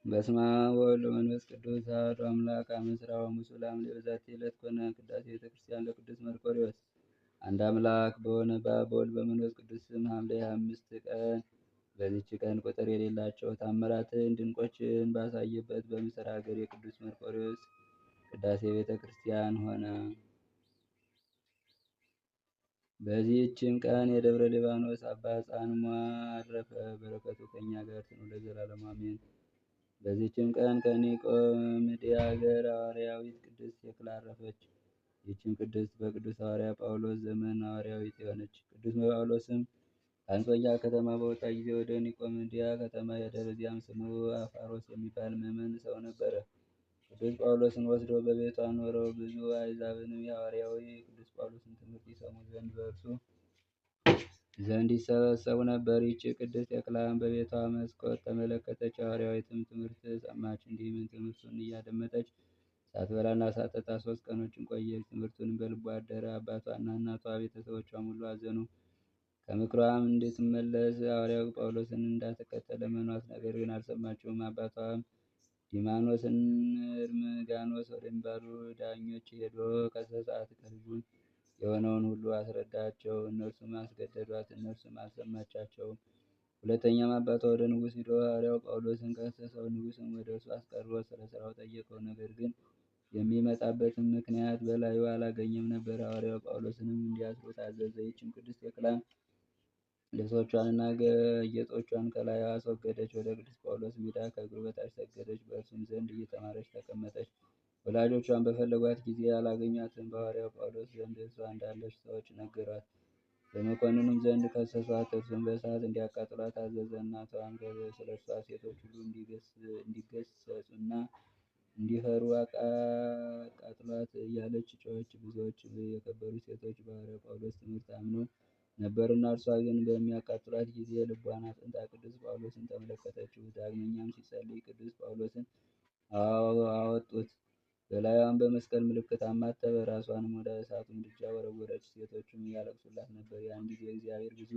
በስመ አብ ወወልድ ወመንፈስ ቅዱስ አሐዱ አምላክ አመ ዕስራሁ ወምስዑ ለሐምሌ በዛቲ ዕለት ኮነ ቅዳሴ ቤተ ክርስቲያን ለቅዱስ መርቆሬዎስ። አንድ አምላክ በሆነ በአብ በወልድ በመንፈስ ቅዱስ ስም ሐምሌ 25 ቀን በዚች ቀን ቁጥር የሌላቸው ታምራትን ድንቆችን ባሳየበት በምስር ሀገር የቅዱስ መርቆሬዎስ ቅዳሴ ቤተ ክርስቲያን ሆነ። በዚህችም ቀን የደብረ ሊባኖስ አባ ጻንሟ አረፈ። በረከቱ ከእኛ ጋር ትኑር ለዘላለሙ አሜን። በዚህችም ቀን ከኒቆምድያ ሀገር ሐዋርያዊት ቅድስት ቴክላ አረፈች። ይህችም ቅድስት በቅዱስ ሐዋርያ ጳውሎስ ዘመን ሐዋርያዊት የሆነች። ቅዱስ ጳውሎስም ከአንጾኪያ ከተማ በወጣ ጊዜ ወደ ኒቆምድያ ከተማ ሄደ። በዚያም ስሙ አፋሮስ የሚባል ምዕመን ሰው ነበረ። ቅዱስ ጳውሎስን ወስዶ በቤቱ አኖረው። ብዙ አሕዛብንም የሐዋርያዊ ቅዱስ ጳውሎስን ትምህርት ይሰሙ ዘንድ በእርሱ ዘንድ ይሰበሰቡ ነበር። ይህች ቅድስት ቴክላም በቤቷ መስኮት ተመለከተች፣ ሐዋርያዊትም ትምህርት ሰማች። እንዲህም ትምህርቱን እያደመጠች ሳትበላና ሳትጠጣ 3 ቀኖችን ቆየች። ትምህርቱንም በልቧ አደረ። አባቷና እናቷ ቤተሰቦቿም ሁሉ አዘኑ። ከምክሯም እንድትመለስ ሐዋርያው ጳውሎስን እንዳትከተል ለመኗት፣ ነገር ግን አልሰማችውም። አባቷም ዲማኖስን እርምጋኖስ ወደሚባሉ ዳኞች ሄዶ ከሰሳት። ከሕዝቡም የሆነውን ሁሉ አስረዳቸው። እነርሱም አስገደዷት፣ እነርሱም አልሰማቻቸውም። ሁለተኛም አባቷ ወደ ንጉሥ ሂዶ ሐዋርያው ጳውሎስን ከሰሰው። ንጉሥም ወደ እርሱ አስቀርቦ ስለ ሥራው ጠየቀው። ነገር ግን የሚመጣበትን ምክንያት በላዩ አላገኘም ነበር። ሐዋርያው ጳውሎስንም እንዲያስሩት አዘዘ። ይህችም ቅድስት ቴክላ ልብሶቿንና ጌጦቿን ከላዩ አስወገደች። ወደ ቅዱስ ጳውሎስ ሄዳ ከእግሩ በታች ሰገደች። በእርሱም ዘንድ እየተማረች ተቀመጠች። ወላጆቿን በፈለጓት ጊዜ አላገኟትም። በሐዋርያው ጳውሎስ ዘንድ እርሷ እንዳለች ሰዎች ነገሯት። በመኮንኑም ዘንድ ከሰሷት። እርሱም በእሳት እንዲያቃጥሏት አዘዘ። እናቷም ስለ እርሷ ሴቶች ሁሉ እንዲገሰጹና እንዲፈሩ አቃጥሏት እያለች ጮኸች። ብዙዎች የከበሩ ሴቶች በሐዋርያው ጳውሎስ ትምህርት አምነው ነበርና፣ እርሷ ግን በሚያቃጥሏት ጊዜ ልቧን አጽንታ ቅዱስ ጳውሎስን ተመለከተችው። ዳግመኛም ሲጸልይ ቅዱስ ጳውሎስን አወጡት። በላዩም በመስቀል ምልክት አማተበ። ራሷንም ወደ እሳቱ ምድጃ ወረወረች። ሴቶቹም ያለቅሱላት ነበር። ያን ጊዜ እግዚአብሔር ብዙ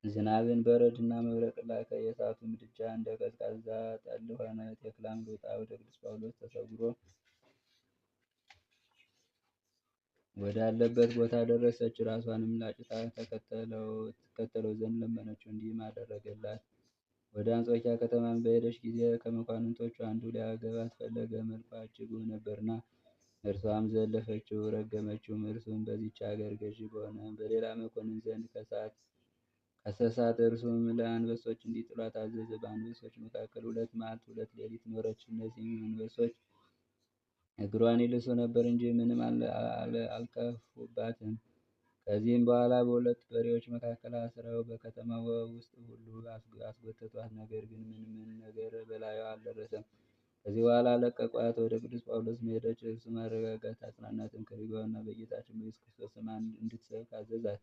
ዝናብን፣ በረድና መብረቅ ላከ። የእሳቱ ምድጃ እንደ ቀዝቃዛ ጠል ሆነ። ቴክላም ሮጣ ወደ ቅዱስ ጳውሎስ ተሰውሮ ወዳለበት ቦታ ደረሰች። ራሷንም ላጭታ ትከተለው ዘንድ ለመነችው። እንዲህም አደረገላት። ወደ አንጾኪያ ከተማም በሄደች ጊዜ ከመኳንንቶቹ አንዱ ሊያገባት ፈለገ። መልኳ እጅግ ውብ ነበርና እርሷም ዘለፈችው፣ ረገመችውም። እርሱም በዚች አገር ገዢ በሆነ በሌላ መኮንን ዘንድ ከሰሳት። እርሱም ለአንበሶች እንዲጥሏት አዘዘ። በአንበሶች መካከል 2 መዓልት 2 ሌሊት ኖረች። እነዚህም አንበሶች እግሯን ይልሱ ነበር እንጂ ምንም አልከፉባትም። ከዚህም በኋላ በ2 በሬዎች መካከል አስረው በከተማው ውስጥ ሁሉ አስጎተቷት። ነገር ግን ምንም ነገር በላዩ አልደረሰም። ከዚህ በኋላ ለቀቋት። ወደ ቅዱስ ጳውሎስ ሄደች። እርሱ ማረጋጋት አጽናናትም። ክብር ይግባውና በጌታችን በኢየሱስ ክርስቶስ ስም እንድትሰብክ አዘዛት።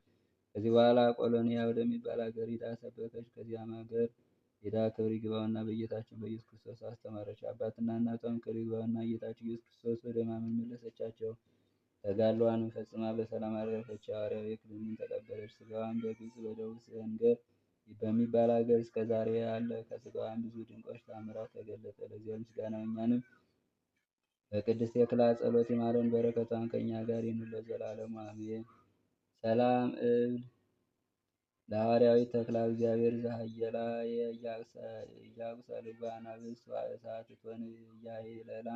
ከዚህ በኋላ ቆሎንያ ወደሚባል ሀገር ሂዳ ሰበከች። ከዚያም ሀገር ሄዳ ክብር ይግባውና በጌታችን በኢየሱስ ክርስቶስ አስተማረች። አባትና እናቷም ክብር ይግባውና ጌታችን ኢየሱስ ክርስቶስ ወደ ማመን መለሰቻቸው። ተጋድሎዋንም ፈጽማ በሰላም አረፈች። ሐዋርያው የክህነትን ተቀበለች። ሥጋዋም በግብጽ በደቡብ ሰንገር በሚባል ሀገር እስከ ዛሬ አለ። ከሥጋዋም ብዙ ድንቆች ተአምራት ተገለጠ። ለዚያም ምስጋና እኛንም በቅድስት ቴክላ ጸሎት ይማረን፣ በረከቷን ከእኛ ጋር ይኑር ለዘላለሙ አሜን። ሰላም እብል ለሐዋርያዊት ተክላ እግዚአብሔር ዘሃየላ እያቁሰልዋ አናብስት እሳት እቶን እያይለላ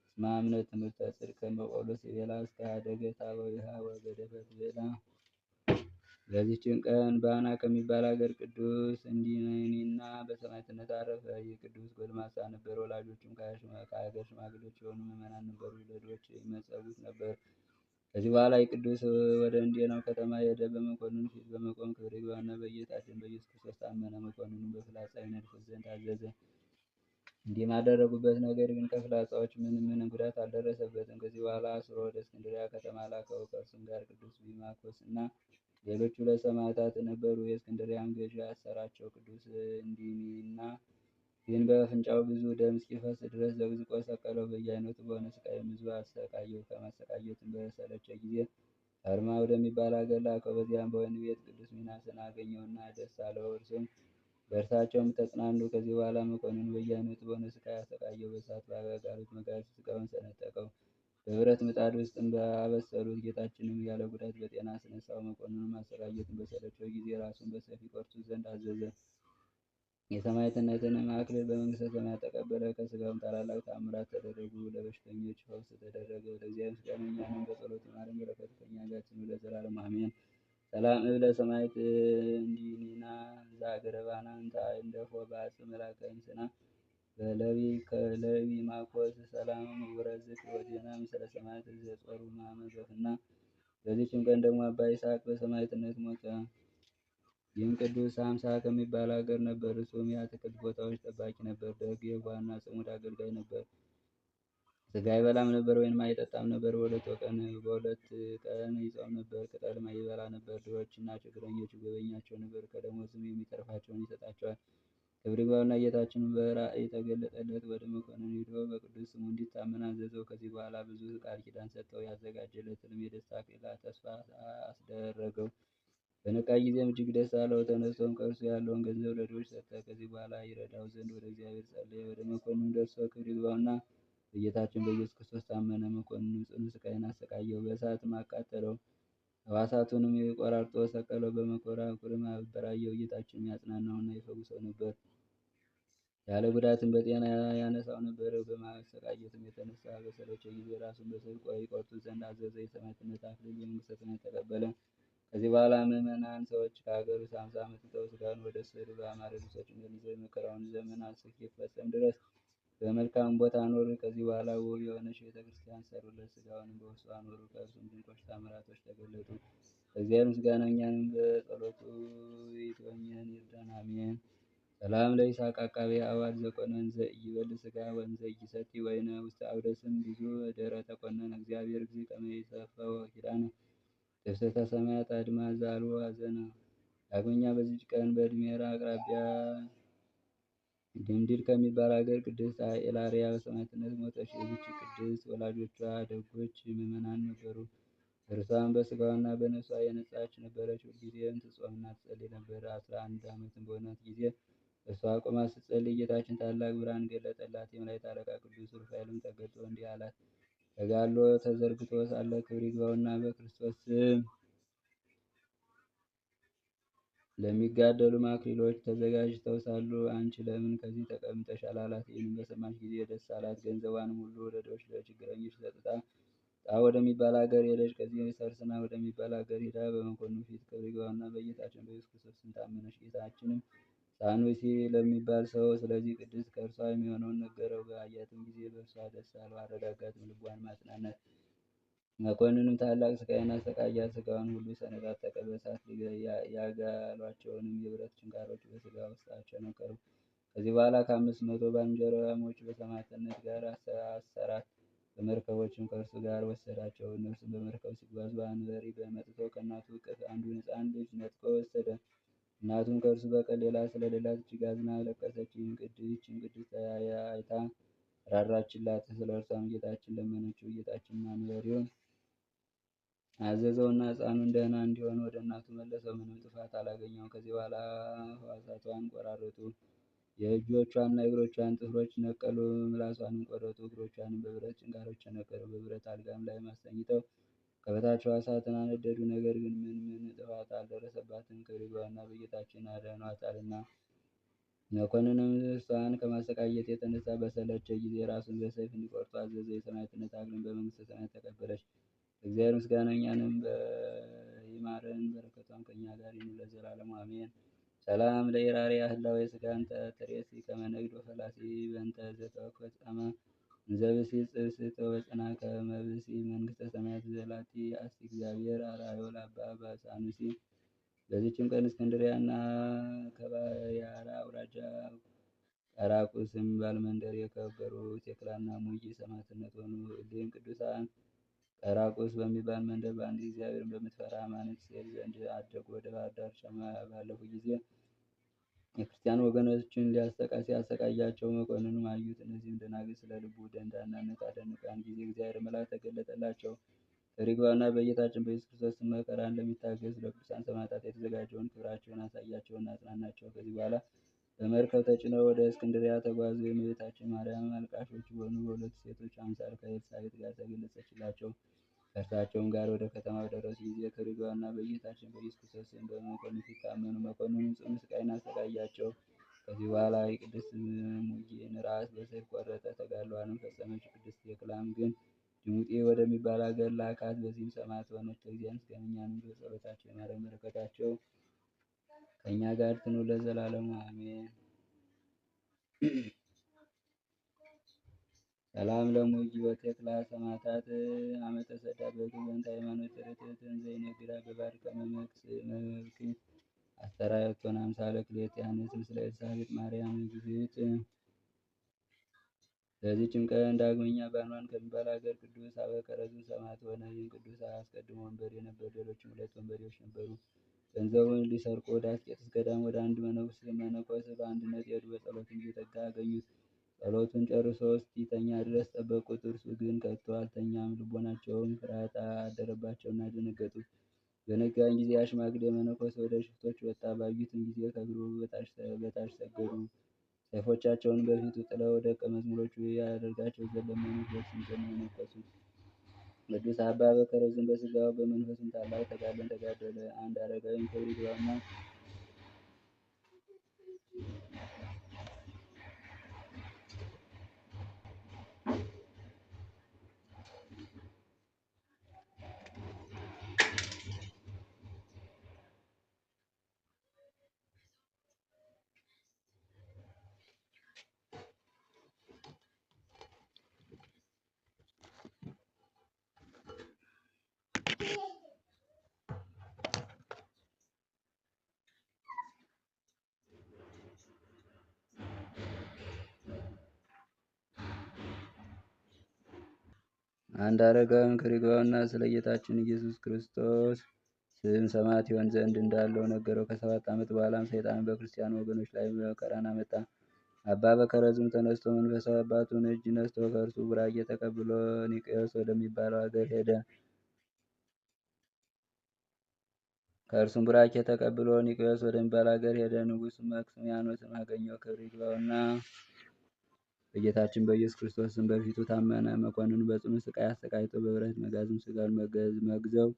እስመ አምነት ትምህርተ ጽድቅ በጳውሎስ የቤላ እስከ ሀደገ ታበዊሃ ወገደፈት ቤላ። በዚህችን ቀን ባና ከሚባል ሀገር ቅዱስ እንዲንና በሰማዕትነት አረፈ። ይህ ቅዱስ ጎልማሳ ነበር። ወላጆቹም ከሀገር ሽማግሌዎች የሆኑ ምዕመናን ነበሩ። ለድሆች ይመጸውት ነበር። ከዚህ በኋላ ቅዱስ ወደ እንዴናው ከተማ ሄደ። በመኮንኑ ፊት በመቆም ክብር ይግባውና በጌታችን በኢየሱስ ክርስቶስ ታመነ። መኮንኑ በፍላጻ ይነድፉት ዘንድ አዘዘ። እንዲህም አደረጉበት። ነገር ግን ከፍላጻዎች ምንም ጉዳት አልደረሰበትም። ከዚህ በኋላ አስሮ ወደ እስክንድርያ ከተማ ላከው። ከእርሱም ጋር ቅዱስ ቢማኮስ እና ሌሎች 2 ሰማዕታት ነበሩ። የእስክንድርያም ገዢ አሰራቸው። ቅዱስ እንዲኒና ግን በአፍንጫው ብዙ ደም እስኪፈስ ድረስ ዘቅዝቆ ሰቀለው። በየአይነቱ በሆነ ስቃይም ብዙ አሰቃየው። ከማሰቃየትም በሰለቸ ጊዜ አርማ ወደሚባል ሀገር ላከው። በዚያም በወህኒ ቤት ቅዱስ ሚናስን አገኘውና ደስ አለው። እርሱም በእርሳቸውም ተጽናኑ። ከዚህ በኋላ መኮንኑ በየዓይነቱ በሆነ ስቃይ አሰቃየው። በእሳት በአጋሉት መጋዝ ስጋውን ሰነጠቀው። በብረት ምጣድ ውስጥም አበሰሉት። ጌታችንም ያለ ጉዳት በጤና አስነሳው። መኮንኑም ማሰቃየቱን በሰለቸው ጊዜ ራሱን በሰይፍ ይቆርጡት ዘንድ አዘዘ። የሰማዕትነትንም አክሊል በመንግሥተ ሰማያት ተቀበለ። ከስጋውም ታላላቅ ተአምራት ተደረጉ። ለበሽተኞች ፈውስ ተደረገ። ለእግዚአብሔር ምስጋና እኛንም በጸሎቱ ይማረን፣ በረከቱ ከእኛ ጋር ትኑር ለዘላለሙ አሜን። ሰላም እብለ ሰማዕት እንዲኒና ዘአገረ ባና እንተ አእንደፎ በአጽም መላከ እምስና በለቢ ማኮስ ሰላም ውረዝቅ ወዜና ምስለ ሰማዕት ዘጾሩ ማመ በፍና። በዚህችም ቀን ደግሞ አባ ይስሐቅ በሰማዕትነት ሞተ። ይህም ቅዱስ አምሳ ከሚባል ሀገር ነበር። እሱም የአትክልት ቦታዎች ጠባቂ ነበር። ደግ የዋህና ጽሙድ አገልጋይ ነበር። ስጋ አይበላም ነበር፣ ወይንም አይጠጣም ነበር። በሁለት ቀን ይጾም ነበር። ቅጠልም ይበላ ነበር። ድሆችና ችግረኞች ይጎበኛቸው ነበር። ከደሞዝም የሚተርፋቸውን ይሰጣቸዋል። ክብር ይግባውና ጌታችን በራእይ ተገለጠለት። ወደ መኮንን ሄዶ በቅዱስ ስሙ እንዲታመን አዘዘው። ከዚህ በኋላ ብዙ ቃል ኪዳን ሰጠው። ያዘጋጀለትንም የደስታ አክሊል ተስፋ አስደረገው። በነቃ ጊዜም እጅግ ደስ አለው። ተነስቶም ከእርሱ ያለውን ገንዘብ ለድሆች ሰጠ። ከዚህ በኋላ ይረዳው ዘንድ ወደ እግዚአብሔር ጸለየ። ወደ መኮንኑ ደርሶ ክብር ይግባውና በጌታችን በኢየሱስ ክርስቶስ ታመነ። መኮንኑ ጽኑ ስቃይን አሰቃየው፣ በእሳትም አቃጠለው። ሕዋሳቱንም ቆራርጦ ሰቀለው። በመንኮራኩርም አበራየው። ጌታችንም ያጽናናውና ይፈውሰው ነበር። ያለ ጉዳትም በጤና ያነሳው ነበር። በማሰቃየትም የተነሳ በሰለቸው ጊዜ ራሱን በሰይፍ ይቆርጡት ዘንድ አዘዘ። የሰማዕትነት አክሊል በመንግሥተ ሰማያት ተቀበለ። ከዚህ በኋላ ምዕመናን ሰዎች ከሀገሩ ሳምሳ አመጥተው ሥጋውን ወደ ስዕሉ በአማረ ልብሶች መልሰው የመከራውን ዘመን እስኪፈጸም ድረስ በመልካም ቦታ አኖሩ። ከዚህ በኋላ ውብ የሆነች ቤተ ክርስቲያን ሰሩለት። ሥጋውንም በውስጡ አኖሩ። ከእርሱም ድንቆች ተአምራቶች ተገለጡ። እግዚአብሔር ምስጋና እኛንም በጸሎቱ ይትወኘን ይርዳን፣ አሜን። ሰላም ለይስሐቅ አቃቤ አዋድ ዘቆነን ዘኢይበል ሥጋ ወንዘ ኢይሰቲ ወይነ ውስተ አውደ ስም ብዙ ደረ ተቆነነ እግዚአብሔር እግዚእ ከመ ይሰፈው ኪዳነ ትፍስሕተ ሰማያት አድማስ ዘአልቦ ሐዘነ። ዳግመኛ በዚች ቀን በድሜራ አቅራቢያ ድንድል ከሚባል ሀገር ቅድስት ኤላርያ በሰማዕትነት ሞተች። የዚች ቅድስት ወላጆቿ ደጎች ምዕመናን ነበሩ። እርሷም በሥጋዋና በነፍሷ የነጻች ነበረች። ሁልጊዜም ትጾምና ትጸልይ ነበር። 11 ዓመትም በሆናት ጊዜ እርሷ ቆማ ስትጸልይ ጌታችን ታላቅ ብርሃን ገለጠላት። የመላእክት አለቃ ቅዱስ ሩፋኤልም ተገልጦ እንዲህ አላት። ተጋድሎ ተዘርግቶ ሳለ ክብር ይግባውና በክርስቶስ ስም ለሚጋደሉ አክሊሎች ተዘጋጅተው ሳሉ አንቺ ለምን ከዚህ ተቀምጠሻል? አላት። ይህንም በሰማች ጊዜ ደስ አላት። ገንዘቧንም ሁሉ ለድሆች ለችግረኞች ሰጥታ ጣ ወደሚባል ሀገር ሄደች። ከዚህ ሰርስና ወደሚባል ሀገር ሄዳ በመኮንኑ ፊት ክብር ይግባውና በጌታችን በኢየሱስ ክርስቶስ ስም ታመነች። ጌታችንም ሳኑሲ ለሚባል ሰው ስለዚህ ቅድስት ከእርሷ የሚሆነውን ነገረው። በአያትም ጊዜ በእርሷ ደስ አለው፣ አረጋጋትም፣ ልቧን ማጽናናት። መኮንኑም ታላቅ ስቃይን አሰቃያት። ሥጋዋን ሁሉ ሰነጣጠቀ። በእሳት ያጋሏቸውንም የብረት ችንካሮች በሥጋ ውስጥ አቸነከሩ። ከዚህ በኋላ ከ500 ባልንጀራሞች በሰማዕትነት ጋር አሰራት። በመርከቦችም ከእርሱ ጋር ወሰዳቸው። እነርሱም በመርከብ ሲጓዙ አንበሪ መጥቶ ከእናቱ እቅፍ አንዱን ሕፃን ልጅ ነጥቆ ወሰደ። እናቱም ከእርሱ በቀር ሌላ ስለሌላት እጅግ አዝና አለቀሰች። ይህችን ቅድስት አይታ ራራችላት። ስለ እርሷም ጌታችን ለመነችው። ጌታችንም አንበሪውን አዘዘውና ሕፃኑን ደህና እንዲሆን ወደ እናቱ መለሰው። ምንም ጥፋት አላገኘውም። ከዚህ በኋላ ሕዋሳቷን ቆራረጡ። የእጆቿንና የእግሮቿን ጥፍሮች ነቀሉ። ምላሷንም ቆረጡ። እግሮቿንም በብረት ጭንካሮች ቸነከሩ። በብረት አልጋም ላይ አስተኝተው ከበታቿ እሳትን አነደዱ። ነገር ግን ምን ጥፋት አልደረሰባትም። ክብር ይግባውና በጌታችን አድኗታልና። መኮንኑም እርሷን ከማሰቃየት የተነሳ በሰለቸ ጊዜ ራሱን በሰይፍ እንዲቆርጡ አዘዘ። የሰማዕትነት አክሊልን በመንግሥተ ሰማያት ተቀበለች። እግዚአብሔር ምስጋና እኛንም ይማረን፣ በረከቷም ከእኛ ጋር ይኑር ለዘላለሙ አሜን። ሰላም ለኢራርያ ህላዌ ስጋን ተሬሲ ከመነግዶ ፈላሲ በእንተ ዘተወክፈት ጻማ እንዘብሲ ጽብስቶ በጽና ከመብሲ መንግሥተ ሰማያት ዘላቲ አስቲ እግዚአብሔር አርአዮ ለአባ ባሳኑሲ። በዚችም ቀን እስክንድሪያና ከባያራ አውራጃ ቀራቁስ የሚባል መንደር የከበሩ ቴክላና ሙይ ሰማዕትነት ሆኑ። እሊህም ቅዱሳን ቀራቁስ በሚባል መንደር በአንድ እግዚአብሔርን በምትፈራ ሃይማኖት ሴት ዘንድ አደጉ። ወደ ባህር ዳርቻ ባለፉ ጊዜ የክርስቲያን ወገኖችን ሲያሰቃያቸው መኮንኑም አዩት። እነዚህም ደናግል ስለ ልቡ ደንዳናነት አደነቁ። ያን ጊዜ እግዚአብሔር መልአክ ተገለጠላቸው። ክብር ይግባውና በጌታችን በኢየሱስ ክርስቶስ ስም መከራን ለሚታገሱ ለቅዱሳን ሰማዕታት የተዘጋጀውን ክብራቸውን አሳያቸውና አጽናናቸው። ከዚህ በኋላ በመርከብ ተጭነው ወደ እስክንድሪያ ተጓዙ። የእመቤታችን ማርያም አልቃሾች በሆኑ በሁለት ሴቶች አምሳል ከኤልሳቤጥ ጋር ተገለጸችላቸው። ከእርሳቸውም ጋር ወደ ከተማ በደረሱ ጊዜ ክብር ይግባውና በጌታችን በኢየሱስ ክርስቶስ ስም በመኮንኑ ፊት ታመኑ። መኮንኑም ጽኑ ስቃይን አሰቃያቸው። ከዚህ በኋላ የቅድስት ሙጌን ራስ በሰይፍ ቆረጠ። ተጋድሎዋንም ፈጸመች። ቅድስት ቴክላም ግን ድሙጤ ወደሚባል አገር ላካት። በዚህም ሰማዕት ሆነች። ለእግዚአብሔር ምስጋና እኛንም በጸሎታቸው ይማረን፣ በረከታቸው ከእኛ ጋር ትኑር ለዘላለሙ አሜን። ሰላም ለሙጂ ወቴክላ ሰማዕታት አመተ ሰዳ በግበንት ሃይማኖት ርትዕትን ዘይነግራ በባድከ መክት አስተራየቶን አምሳለ ክሌትያንስ ምስለ ኤልሳቤጥ ማርያም ግዝእት። በዚህችም ቀን ዳግመኛ ባኗን ከሚባል ሀገር ቅዱስ አበከረዙ ሰማዕት ሆነ። ይህም ቅዱስ አስቀድሞ ወንበዴ ነበር። ሌሎችም ሁለት ወንበዴዎች ነበሩ። ገንዘቡን ሊሰርቁ ወደ አስቄጥስ ገዳም ወደ አንድ መነኮስ በአንድነት ሄዱ። በጸሎትም እየተጋ አገኙት። ጸሎቱን ጨርሶ እስኪተኛ ድረስ ጠበቁት። እርሱ ግን ከቶ አልተኛም። ልቦናቸውም ፍርሃት አደረባቸውና ደነገጡ። በነጋም ጊዜ አሽማግሌ መነኮስ ወደ ሽፍቶች ወጣ። ባዩትም ጊዜ ከእግሩ በታች ሰገዱ። ሰይፎቻቸውን በፊቱ ጥለው ደቀ መዝሙሮቹ ያደርጋቸው ዘንድ ለመኑት። በእርሱም ዘንድ መነኮሱት። ቅዱስ አባ በከረዝም በስጋው በመንፈሱም ታላቅ ተጋድሎን ተጋደለ። አንድ አረጋዊም ክብር ይግባውና ክብር ይግባውና ስለ ጌታችን ኢየሱስ ክርስቶስ ስም ሰማዕት ይሆን ዘንድ እንዳለው ነገረው። ከ7 ዓመት በኋላም ሰይጣን በክርስቲያን ወገኖች ላይ መከራን አመጣ። አባ በከረዝም ተነስቶ መንፈሳዊ አባቱን እጅ ነስቶ ከእርሱ ቡራኬ ተቀብሎ ኒቅዮስ ወደሚባለው ሀገር ሄደ። ንጉሥ መክስሚያኖስም አገኘው። ክብር ይግባውና በጌታችን በኢየሱስ ክርስቶስ ስም በፊቱ ታመነ። መኮንኑ በጽኑ ስቃይ አሰቃይቶ በብረት መጋዝም ስጋውን መግዘው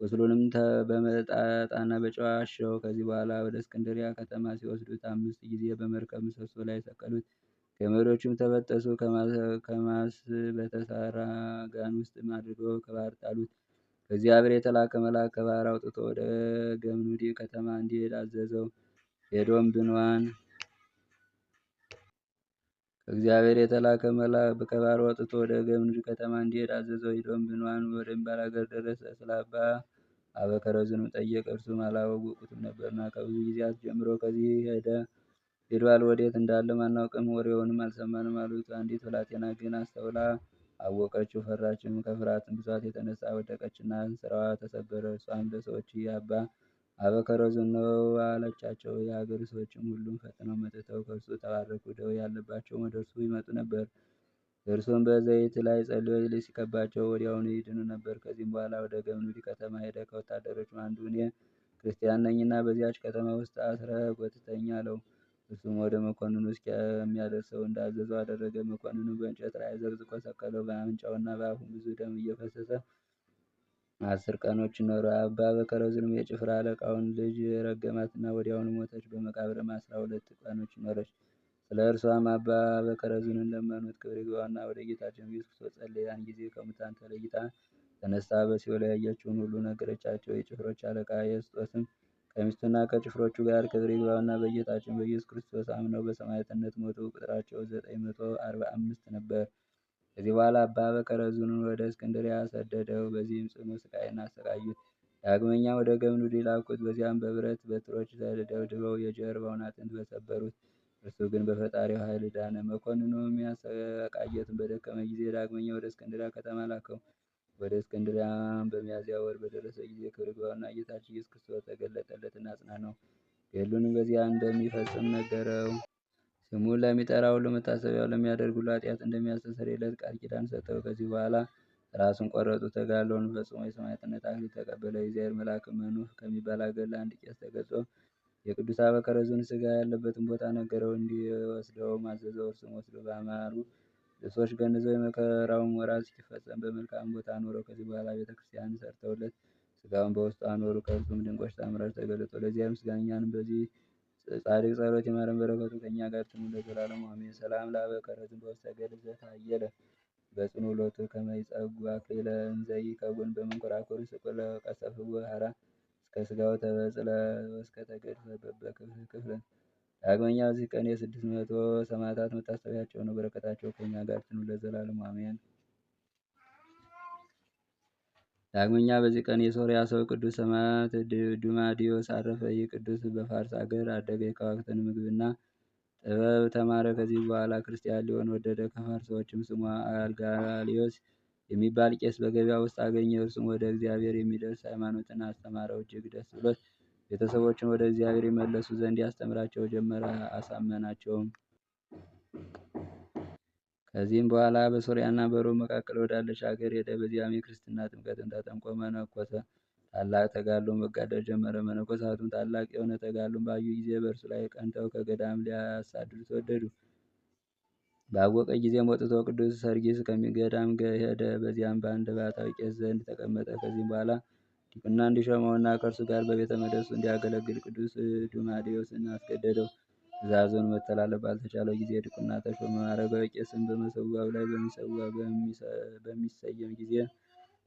ቁስሉንም በመጣጣና በጨው አሸው። ከዚህ በኋላ ወደ እስክንድሪያ ከተማ ሲወስዱት 5 ጊዜ በመርከብ ምሰሶ ላይ ሰቀሉት። ገመዶቹም ተበጠሱ። ከማስ በተሰራ ጋን ውስጥም አድርገው ከባህር ጣሉት። ከእግዚአብሔር የተላከ መልአክ ከባህር አውጥቶ ወደ ገምኑዲ ከተማ እንዲሄድ አዘዘው። ሄዶም ብንዋን ወደሚባል አገር ደረሰ። ስለ አባ አበከረዝንም ጠየቀ። እርሱም አላወቁትም ነበርና ከብዙ ጊዜያት ጀምሮ ከዚህ ሄዷል፣ ወዴት እንዳለም አናውቅም፣ ወሬውንም አልሰማንም አሉት። አንዲት ብላቴና ግን አስተውላ አወቀችው፣ ፈራችም። ከፍርሃትም ብዛት የተነሳ ወደቀችና እንስራዋ ተሰበረ። እርሷም ለሰዎች አባ አበከረዝን ነው አለቻቸው። የሀገሩ ሰዎችም ሁሉም ፈጥነው መጥተው ከእርሱ ተባረኩ። ደዌ ያለባቸውም ወደ እርሱ ይመጡ ነበር። እርሱም በዘይት ላይ ጸልዮ ሲቀባቸው ወዲያውኑ ይድኑ ነበር። ከዚህም በኋላ ወደ ገምኑዲ ከተማ ሄደ። ከወታደሮቹም አንዱ እኔ ክርስቲያን ነኝና በዚያች ከተማ ውስጥ አስረህ ጎትተኝ አለው። እርሱም ወደ መኮንኑ እስከሚያደርሰው እንዳዘዘው አደረገ። መኮንኑ በእንጨት ላይ ዘቅዝቆ ሰቀለው። በአፍንጫውና በአፉም ብዙ ደም እየፈሰሰ 10 ቀኖችን ኖረ። አባ በከረዝንም የጭፍራ አለቃውን ልጅ ረገማትና ወዲያውኑ ሞተች። በመቃብርም 12 ቀኖችን ኖረች። ስለ እርሷም አባ በከረዝን ለመኑት። ክብር ይግባውና ወደ ጌታችን ኢየሱስ ክርስቶስ ጸለየ። ያን ጊዜ ከሙታን ተለይታ ተነስታ በሲኦል ያየችውን ሁሉ ነገረቻቸው። የጭፍሮች አለቃ የስጦስም ከሚስቱና ከጭፍሮቹ ጋር ክብር ይግባውና በጌታችን በኢየሱስ ክርስቶስ አምነው በሰማዕትነት ሞቱ። ቁጥራቸው 945 ነበር። ከዚህ በኋላ አባ በከረዝን ወደ እስክንድርያ ሰደደው። በዚህም ጽኑ ስቃይን አሰቃዩት። ዳግመኛ ወደ ገምኑድ ላኩት። በዚያም በብረት በትሮች ደብድበው የጀርባውን አጥንት በሰበሩት። እርሱ ግን በፈጣሪው ኃይል ዳነ። መኮንኑም ያሰቃየቱን በደከመ ጊዜ ዳግመኛ ወደ እስክንድርያ ከተማ ላከው። ወደ እስክንድርያም በሚያዝያ ወር በደረሰ ጊዜ ክብር ይግባውና ጌታችን ኢየሱስ ክርስቶስ ተገለጠለትና አጽናናው። ገድሉንም በዚያ እንደሚፈጽም ነገረው። ስሙን ለሚጠራ ሁሉ መታሰቢያው ለሚያደርግ ሁሉ ኃጢአት እንደሚያስተሰርይለት ቃል ኪዳን ሰጠው። ከዚህ በኋላ ራሱን ቆረጡ። ተጋድሎውን ፈጽሞ የሰማዕትነት አክሊል ተቀበለ። የእግዚአብሔር መልአክ መኑህ ከሚባል አገር ለአንድ ቄስ ተገልጾ የቅዱስ አበከረዙን ሥጋ ያለበትን ቦታ ነገረው። እንዲወስደውም አዘዘው። እርሱም ወስዶ በአማሩ ልብሶች ገንዘው የመከራውን ወራት እስኪፈጸም በመልካም ቦታ አኖረው። ከዚህ በኋላ ቤተክርስቲያን ሰርተውለት ሥጋውን በውስጡ አኖሩ። ከእርሱም ድንቆች ተአምራት ተገለጡ። ለእግዚአብሔር ምስጋና እኛንም በዚህ ጻድቅ ጸሎት ይማረን፣ በረከቱ ከእኛ ጋር ትኑር ለዘላለሙ አሜን። ሰላም ለአበከረዝም በውስተ ገድል ዘታየለ በጽኑ ሎቱ ከመ ይጸጉ አክሊለ እንዘ ይከውን በመንኮራኩር ስቁለ ቀሰፍዎ ሀራ እስከ ሥጋው ተበጽለ ወእስከ ተገድፈ በበክፍል ክፍል። ዳግመኛ በዚህ ቀን የ600 ሰማዕታት መታሰቢያቸው ነው። በረከታቸው ከእኛ ጋር ትኑር ለዘላለሙ አሜን። ዳግመኛ በዚህ ቀን የሶርያ ሰው ቅዱስ ሰማዕት ዱማዲዮስ አረፈ። ይህ ቅዱስ በፋርስ አገር አደገ። የከዋክብትን ምግብና ጥበብ ተማረ። ከዚህ በኋላ ክርስቲያን ሊሆን ወደደ። ከፋርስ ሰዎችም ስሙ አልጋሊዮስ የሚባል ቄስ በገበያ ውስጥ አገኘ። እርሱም ወደ እግዚአብሔር የሚደርስ ሃይማኖትን አስተማረው። እጅግ ደስ ብሎት ቤተሰቦችን ወደ እግዚአብሔር ይመለሱ ዘንድ ያስተምራቸው ጀመረ፣ አሳመናቸውም። ከዚህም በኋላ በሶርያና በሮም መካከል ወዳለች ሀገር ሄደ። በዚያም የክርስትና ጥምቀትን ተጠምቆ መነኮሰ። ታላቅ ተጋድሎ መጋደል ጀመረ። መነኮሳቱም ታላቅ የሆነ ተጋድሎን ባዩ ጊዜ በእርሱ ላይ ቀንተው ከገዳም ሊያሳድዱት ወደዱ። ባወቀ ጊዜም ወጥቶ ቅዱስ ሰርጊስ ከሚገዳም ሄደ። በዚያም በአንድ ባሕታዊ ቄስ ዘንድ ተቀመጠ። ከዚህም በኋላ ዲቁና እንዲሾመውና ከእርሱ ጋር በቤተ መቅደሱ እንዲያገለግል ቅዱስ ዱማዲዮስን አስገደደው። ትእዛዙን መተላለፍ ባልተቻለው ጊዜ ዲቁና ተሾመ። አረጋዊ ቄስም በመሰዊያው ላይ በሚሰየም ጊዜ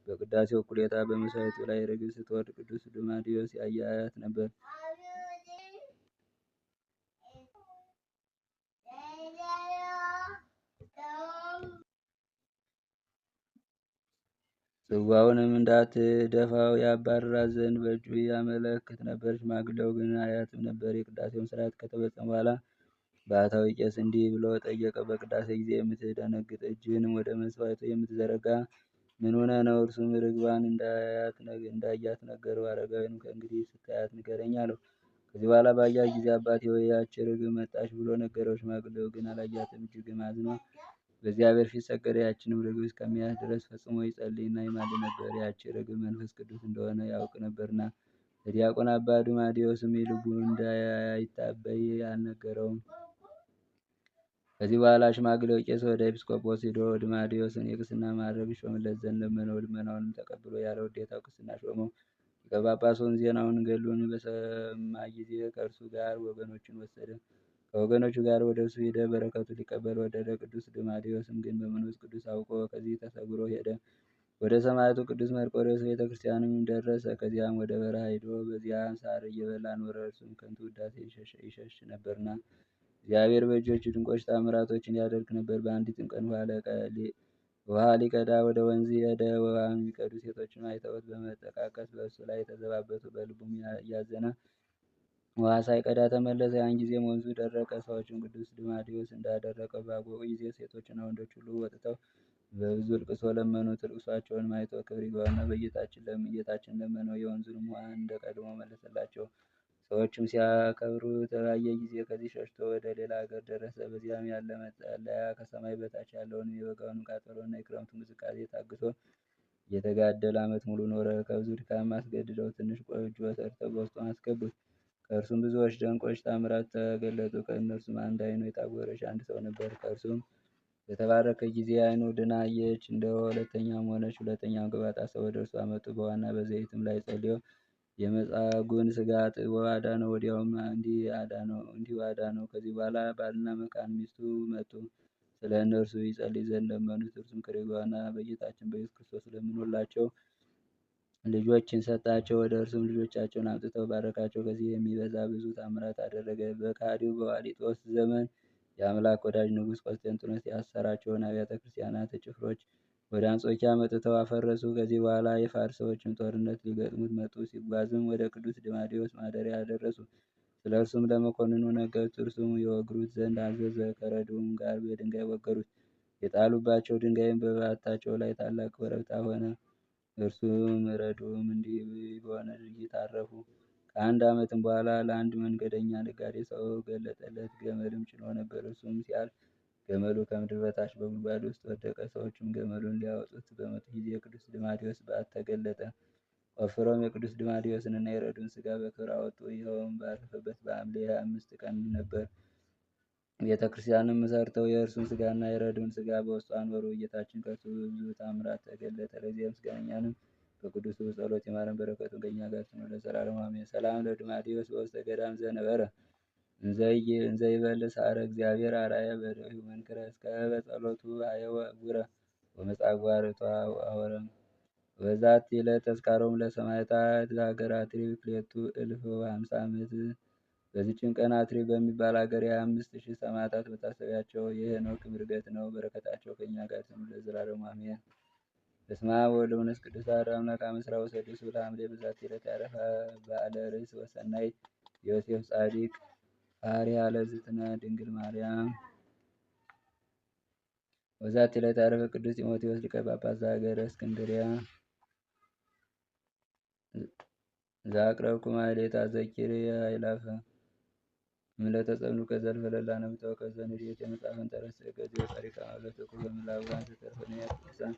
በቅዳሴው እኩሌታ በመሥዋዕቱ ላይ ርግብ ስትወርድ ቅዱስ ዱማዲዮስ ያያት ነበር። ጽዋውንም እንዳትደፋው ያባርራት ዘንድ በእጁ ያመለክት ነበር። ሽማግሌው ግን አያትም ነበር። የቅዳሴውን ሥርዓት ከተፈጸመ በኋላ ባሕታዊ ቄስ እንዲህ ብሎ ጠየቀው። በቅዳሴ ጊዜ የምትደነግጥ እጅህንም ወደ መሥዋዕቱ የምትዘረጋ ምን ሆነህ ነው? እርሱም ርግቧን እንዳያት ነገረው። አረጋዊንም ከእንግዲህ ስታያት ንገረኝ አለው። ከዚህ በኋላ ባያት ጊዜ አባቴ ሆይ ያች ርግብ መጣች ብሎ ነገረው። ሽማግሌው ግን አላያትም። እጅግም አዝኖ በእግዚአብሔር ፊት ሰገደ። ያችንም ርግብ እስከሚያያት ድረስ ፈጽሞ ይጸልይና ይማልድ ነበር። ያች ርግብ መንፈስ ቅዱስ እንደሆነ ያውቅ ነበርና። ለዲያቆን አባ ዱማዲዮስም የልቡ እንዳይታበይ አልነገረውም። ከዚህ በኋላ ሽማግሌው ቄስ ወደ ኤጲስቆጶስ ሄዶ ዱማዲዮስን የቅስና ማዕረግ ይሾምለት ዘንድ ለመነው። ልመናውንም ተቀብሎ ያለ ውዴታው ቅስና ሾመው። ሊቀ ጳጳሱን ዜናውን ገድሉን በሰማ ጊዜ ከእርሱ ጋር ወገኖችን ወሰደ። ከወገኖቹ ጋር ወደ እርሱ ሄደ። በረከቱ ሊቀበል ወደደ። ቅዱስ ዱማዲዮስም ግን በመንፈስ ቅዱስ አውቆ ከዚህ ተሰውሮ ሄደ። ወደ ሰማዕቱ ቅዱስ መርቆሬዎስ ቤተ ክርስቲያንም ደረሰ። ከዚያም ወደ በረሃ ሄዶ በዚያም ሳር እየበላ ኖረ። እርሱም ከንቱ ውዳሴ ይሸሽ ነበርና እግዚአብሔር በእጆቹ ድንቆች ተአምራቶችን ያደርግ ነበር። በአንዲትም ቀን ውሃ ሊቀዳ ወደ ወንዝ ሄደ። ውሃ የሚቀዱ ሴቶችን አይተውት በመጠቃቀስ በእሱ ላይ ተዘባበቱ። በልቡም እያዘነ ውሃ ሳይቀዳ ተመለሰ። ያን ጊዜም ወንዙ ደረቀ። ሰዎችም ቅዱስ ዱማዲዮስ እንዳደረቀው ባወቁ ጊዜ ሴቶችና ወንዶች ሁሉ ወጥተው በብዙ ልቅሶ ለመኑት። ልቅሷቸውንም አይቶ ክብር ይግባውና ጌታችን ለመነው። የወንዙንም ውሃ እንደ ቀድሞ መለሰላቸው። ሰዎችም ሲያከብሩት ባየ ጊዜ ከዚህ ሸሽቶ ወደ ሌላ ሀገር ደረሰ። በዚያም ያለ መጠለያ ከሰማይ በታች ያለውን የበጋውን ቃጠሎና የክረምቱን ቅዝቃዜ ታግሶ እየተጋደለ ዓመት ሙሉ ኖረ። ከብዙ ድካም አስገድደው ትንሽ ጎጆ ሰርተው በውስጡ አስገቡት። ከእርሱም ብዙዎች ድንቆች ተአምራት ተገለጡ። ከእነርሱም አንድ ዓይኑ የታወረች አንድ ሰው ነበር። ከእርሱም በተባረከ ጊዜ ዓይኑ ድና አየች። እንደ ሁለተኛም ሆነች። ሁለተኛም ጎባጣ ሰው ወደ እርሱ አመጡ። በዋና በዘይትም ላይ ጸልዮ የመጻጉዕን ሥጋ አጥቦ አዳነው። ወዲያውም እንዲሁ አዳነው። ከዚህ በኋላ ባልና መካን ሚስቱ መጡ። ስለ እነርሱ ይጸልይ ዘንድ ለመኑት። እርሱም ክብር ይግባውና በጌታችን በኢየሱስ ክርስቶስ ለምኖላቸው ልጆችን ሰጣቸው። ወደ እርሱም ልጆቻቸውን አምጥተው ባረካቸው። ከዚህ የሚበዛ ብዙ ታምራት አደረገ። በከሃዲው በዋሊጦስ ዘመን የአምላክ ወዳጅ ንጉሥ ቆስጠንጢኖስ ያሰራቸውን አብያተ ክርስቲያናት ጭፍሮች ወደ አንጾኪያ መጥተው አፈረሱ። ከዚህ በኋላ የፋርስ ሰዎችም ጦርነት ሊገጥሙት መጡ። ሲጓዝም ወደ ቅዱስ ዱማዲዮስ ማደሪያ ደረሱ። ስለ እርሱም ለመኮንኑ ነገሩት። እርሱም የወግሩት ዘንድ አዘዘ። ከረዱም ጋር በድንጋይ ወገሩት። የጣሉባቸው ድንጋይም በበዓታቸው ላይ ታላቅ ኮረብታ ሆነ። እርሱም ረዱም እንዲህ በሆነ ድርጊት አረፉ። ከአንድ ዓመትም በኋላ ለአንድ መንገደኛ ነጋዴ ሰው ገለጠለት። ገመልም ጭኖ ነበር። እርሱም ሲያልፍ ገመሉ ከምድር በታች በጉድጓድ ውስጥ ወደቀ። ሰዎችም ገመሉን ሊያወጡት በመጡ ጊዜ የቅዱስ ዱማዲዮስ በዓት ተገለጠ። ቆፍረውም የቅዱስ ድማቴዎስንና የረዱን ሥጋ በክብር አወጡ። ይኸውም ባረፈበት በሐምሌ 25 ቀን ነበር። ቤተ ክርስቲያንም ሰርተው የእርሱን ሥጋና የረዱን ሥጋ በውስጡ አኖሩ። ጌታችን ከእርሱ ብዙ ታምራት ተገለጠ። ለዚህም ምስጋናኛንም በቅዱሱ ጸሎት ይማረን፣ በረከቱን ከእኛ ጋር ትኑር ለዘላለሙ አሜን። ሰላም ለድማቴዎስ በውስተ ገዳም ዘነበረ እንዘይበል ሳረ እግዚአብሔር አርአየ በደዩ መንክረ እስከ በጸሎቱ አየወ ጉረ ወመጻጓርቷ አወረም በዛት ዕለት ተዝካሮም ለሰማዕታት ሀገር አትሪብ ክሌቱ እልፍ ወሃምሳ ዓመት። በዚችም ቀን አትሪብ በሚባል ሀገር የ5000 ሰማዕታት መታሰቢያቸው የሄኖክ ዕርገት ነው። በረከታቸው ከእኛ ጋር ትኑር ለዘላለሙ አሜን። በስመ አብ ወወልድ ወመንፈስ ቅዱስ አሐዱ አምላክ አመ ዕስራ ወሰዱስ ለሐምሌ በዛቲ ዕለት ያረፈ በዓለ ርእስ ወሰናይ ዮሴፍ ጻዲቅ ሐዋርያ ለእግዝእትነ ድንግል ማርያም። በዛቲ ዕለት ያረፈ ቅዱስ ጢሞቴዎስ ሊቀ ጳጳስ ዘሀገረ እስክንድርያ። ዘአቅረብኩ ማሕሌተ አዘኪርየ አእላፈ እምዕለተ ጸምዱከ ዘልፈ ለላነብብ ከዘንዴት የመጽሐፈን ተረሰ ከዚዮ ጸሪቀ ማለት እኩል በምላውራን ተተርፈነ ቅዱሳን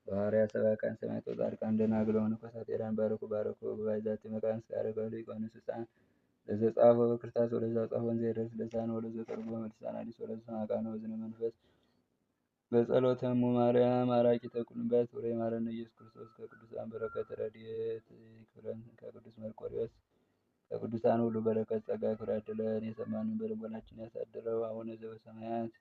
ሐዋርያት ሰባክያን ሰማዕታት ወጻድቃን ደናግል ወመነኮሳት ሄራን ባረኩ ጉባኤ ዛቲ መካን እስከ አረጋዊ ሊቃውንት ሕፃን ለዘጻፈ በክርታስ ወለዛ ጻፎን ዘይደርስ ልሳን ወለዘ ተርጎመ በልሳነ ሐዲስ ወለዘ ሰምዐ ቃሎ በዝነ መንፈስ በጸሎተሙ ማርያም አራቂተ ኩሉምባት ወሬ ማረነ ኢየሱስ ክርስቶስ። ከቅዱሳን በረከት ረድኤት ይክፈለን። ከቅዱስ መርቆሬዎስ ከቅዱሳን ሁሉ በረከት ጸጋ ክብር ያድለን። የሰማነውን በልቦናችን ያሳድረው። አቡነ ዘበሰማያት